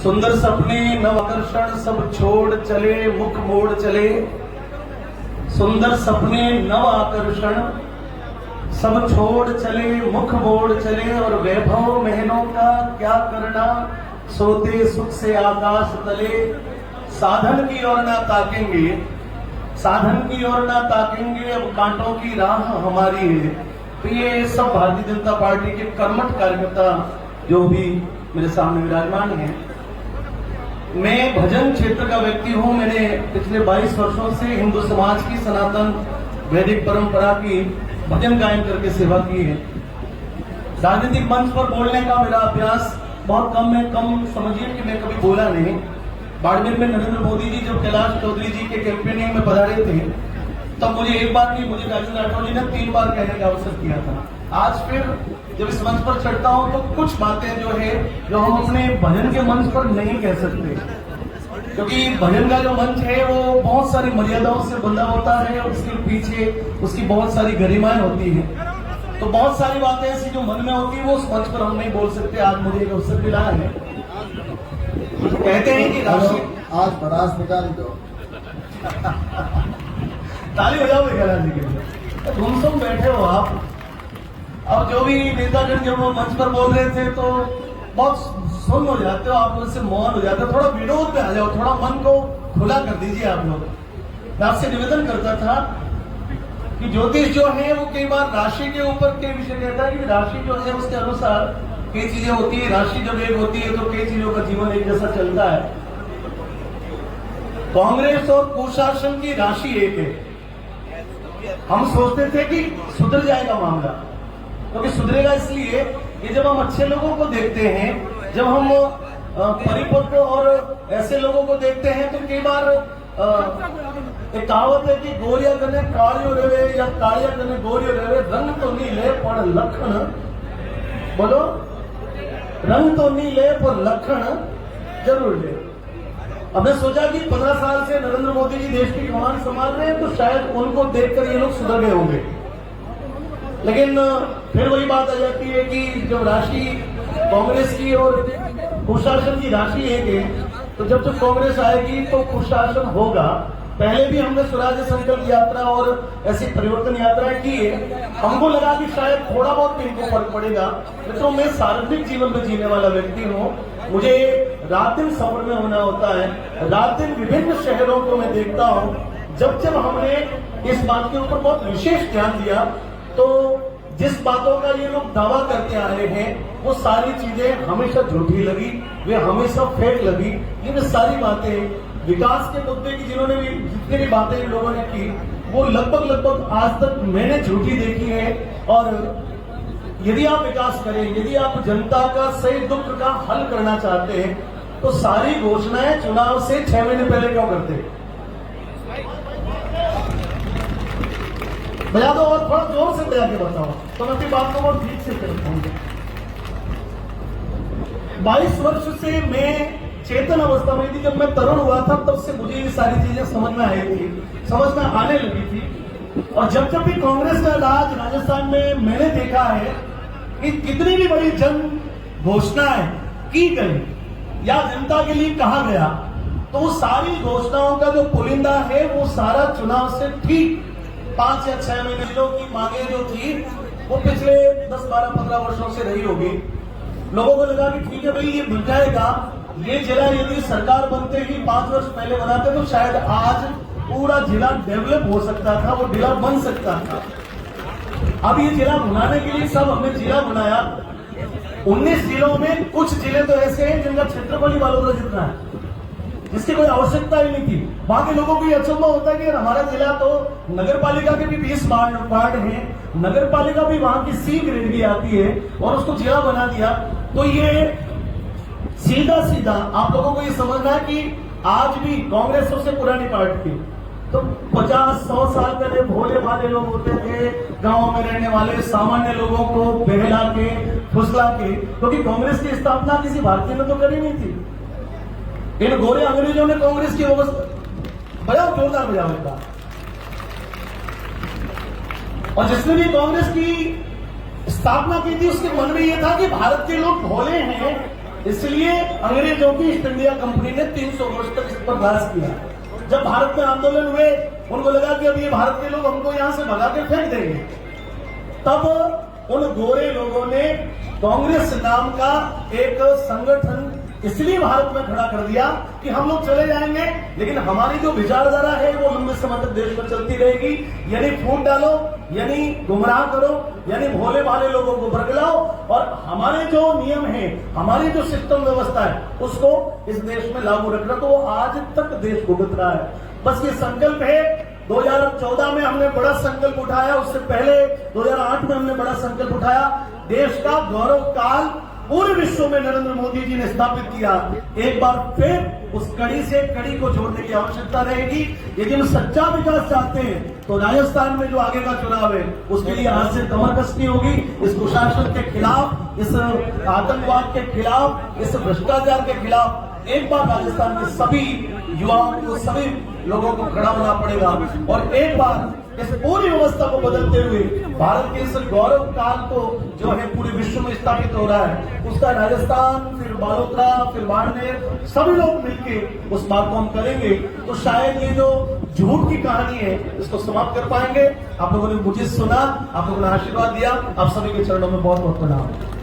सुंदर सपने नव आकर्षण सब छोड़ चले मुख मोड़ चले। सुंदर सपने नव आकर्षण सब छोड़ चले मुख मोड़ चले। और वैभव महलों का क्या करना सोते सुख से आकाश तले। साधन की ओर ना ताकेंगे, साधन की ओर ना ताकेंगे, अब कांटों की राह हमारी है। तो ये सब भारतीय जनता पार्टी के कर्मठ कार्यकर्ता जो भी मेरे सामने विराजमान हैं। मैं भजन क्षेत्र का व्यक्ति हूं। मैंने पिछले 22 वर्षों से हिंदू समाज की सनातन वैदिक परंपरा की भजन गायन करके सेवा की है। राजनीतिक मंच पर बोलने का मेरा अभ्यास बहुत कम है। कम समझिए कि मैं कभी बोला नहीं। बाड़मेर में नरेंद्र मोदी जी जब कैलाश चौधरी जी के कैंपेनिंग में पधारे थे तब मुझे एक बार नहीं, मुझे राजेंद्र राठौर जी ने 3 बार कहने का अवसर किया था। आज फिर जब इस मंच पर चढ़ता हूं तो कुछ बातें जो है जो हम अपने भजन के मंच पर नहीं कह सकते, क्योंकि भजन का जो मंच है वो बहुत सारी मर्यादाओं से बंधा होता है और उसके पीछे उसकी बहुत सारी गरिमाएं होती हैं। तो बहुत सारी बातें ऐसी जो मन में होती है वो उस मंच पर हम नहीं बोल सकते। आज मुझे एक अवसर मिला है। कहते हैं कि राशि आज परास निकाल दो। ताली बजाओ कैलाश जी के लिए। तुम सब बैठे हो आप। अब जो भी नेतागण जब वो मंच पर बोल रहे थे तो बहुत सुन हो जाते हो आप, लोग से मौन हो जाते हो। थोड़ा विनोद में आ जाओ, थोड़ा मन को खुला कर दीजिए आप लोग। मैं आपसे निवेदन करता था कि ज्योतिष जो है वो कई बार राशि के ऊपर कई विषय कहता है कि राशि जो है उसके अनुसार कई चीजें होती है। राशि जब एक होती है तो कई चीजों का जीवन एक जैसा चलता है। कांग्रेस और कुशासन की राशि एक है। हम सोचते थे कि सुधर जाएगा मामला, क्योंकि सुधरेगा इसलिए कि जब हम अच्छे लोगों को देखते हैं, जब हम परिपक्व और ऐसे लोगों को देखते हैं तो कई बार एक कहावत है कि गोरिया कने कालियो रेवे या कालिया कने गोरियो रेवे, रंग तो नहीं ले पर लक्षण, बोलो रंग तो नहीं ले पर लक्षण जरूर ले। अब मैं सोचा कि 15 साल से नरेंद्र मोदी जी देश की कमान संभाल रहे हैं तो शायद उनको देखकर ये लोग सुधर गए होंगे। लेकिन फिर वही बात आ जाती है कि जब राशि कांग्रेस की और कुशासन की राशि एक है तो जब कांग्रेस आएगी तो कुशासन होगा। पहले भी हमने स्वराज्य संकल्प यात्रा और ऐसी परिवर्तन यात्राएं की है। हमको लगा कि शायद थोड़ा बहुत भी इनको फर्क पड़ेगा। मित्रों, मैं सार्वजनिक जीवन में जीने वाला व्यक्ति हूँ। मुझे रात दिन सफर में होना होता है। रात दिन विभिन्न शहरों को मैं देखता हूँ। जब जब हमने इस बात के ऊपर बहुत विशेष ध्यान दिया तो जिस बातों का ये लोग दावा करते आ रहे हैं वो सारी चीजें हमेशा झूठी लगी, वे हमेशा फेक लगी। ये सारी बातें विकास के मुद्दे की जिन्होंने भी जितनी भी बातें इन लोगों ने की वो लगभग आज तक मैंने झूठी देखी है। और यदि आप विकास करें, यदि आप जनता का सही दुख का हल करना चाहते हैं तो सारी घोषणाएं चुनाव से 6 महीने पहले क्यों करते हैं? बजा दो और थोड़ा जोर से बजा के बताओ तो मैं अपनी बात को बहुत ठीक से कर पाऊंगा। 22 वर्ष से मैं चेतन अवस्था में थी। जब मैं तरुण हुआ था तब से मुझे ये सारी चीजें समझ में आई थी, समझ में आने लगी थी। और जब जब भी कांग्रेस का राज राजस्थान में मैंने देखा है कि कितनी भी बड़ी जन घोषणाएं की गई या जनता के लिए कहा गया तो वो सारी घोषणाओं का जो पुलिंदा है वो सारा चुनाव से ठीक 5 या 6 महीने की मांगे जो थी वो पिछले 10, 12, 15 वर्षों से रही होगी। लोगों को लगा कि ठीक है भाई ये मिल जाएगा। ये जिला यदि सरकार बनते ही 5 वर्ष पहले बनाते तो शायद आज पूरा जिला डेवलप हो सकता था, वो जिला बन सकता था। अब ये जिला बनाने के लिए सब हमने जिला बनाया। 19 जिलों में कुछ जिले तो ऐसे हैं जिनका क्षेत्रफल ही वालों जितना है, जिसकी कोई आवश्यकता ही नहीं थी। वहां के लोगों को ये अचंभा होता है कि हमारा जिला तो नगर पालिका के भी 20 वार्ड हैं, नगर पालिका भी वहां की C ग्रेड की आती है और उसको जिला बना दिया। तो ये सीधा आप लोगों को ये समझना है कि आज भी कांग्रेस सबसे पुरानी पार्टी थी। तो 50-100 साल पहले भोले भाले लोग होते थे, गांव में रहने वाले सामान्य लोगों को बहला के फुसला के, क्योंकि कांग्रेस की स्थापना किसी भारतीय ने तो करी नहीं थी। इन गोरे अंग्रेजों ने कांग्रेस की व्यवस्था बजाओ, जोरदार बजाओ का। और जिसने भी कांग्रेस की स्थापना की थी उसके मन में यह था कि भारत के लोग भोले हैं, इसलिए अंग्रेजों की ईस्ट इंडिया कंपनी ने 300 वर्ष तक इस पर राज किया। जब भारत में आंदोलन हुए, उनको लगा कि अब ये भारत के लोग हमको यहां से भगा के फेंक देंगे, तब उन गोरे लोगों ने कांग्रेस नाम का एक संगठन इसलिए भारत में खड़ा कर दिया कि हम लोग चले जाएंगे, लेकिन हमारी जो विचारधारा है वो लंबे समय तक देश में चलती रहेगी। यानी फूट डालो, यानी गुमराह करो, यानी भोले भाले लोगों को बरगलाओ, और हमारे जो नियम है, हमारी जो सिस्टम व्यवस्था है, उसको इस देश में लागू रखना। तो वो आज तक देश भुगत रहा है। बस ये संकल्प है। 2014 में हमने बड़ा संकल्प उठाया, उससे पहले 2008 में हमने बड़ा संकल्प उठाया। देश का गौरव काल पूरे विश्व में नरेंद्र मोदी जी ने स्थापित किया। एक बार फिर उस कड़ी से कड़ी को जोड़ने की आवश्यकता रहेगी। यदि हम सच्चा विकास चाहते हैं तो राजस्थान में जो आगे का चुनाव है उसके लिए आज से कमर कसनी होगी। इस कुशासन के खिलाफ, इस आतंकवाद के खिलाफ, इस भ्रष्टाचार के खिलाफ एक बार राजस्थान के सभी युवाओं को, सभी लोगों को खड़ा होना पड़ेगा। और एक बार इस पूरी व्यवस्था को बदलते हुए भारत के इस गौरव काल को जो है पूरे विश्व में स्थापित हो रहा है, उसका राजस्थान, फिर बालोतरा, फिर बाड़मेर, सभी लोग मिलकर उस बात को हम करेंगे तो शायद ये जो झूठ की कहानी है इसको समाप्त कर पाएंगे। आप लोगों ने मुझे सुना, आप लोगों ने आशीर्वाद दिया, आप सभी के चरणों में बहुत बहुत प्रणाम।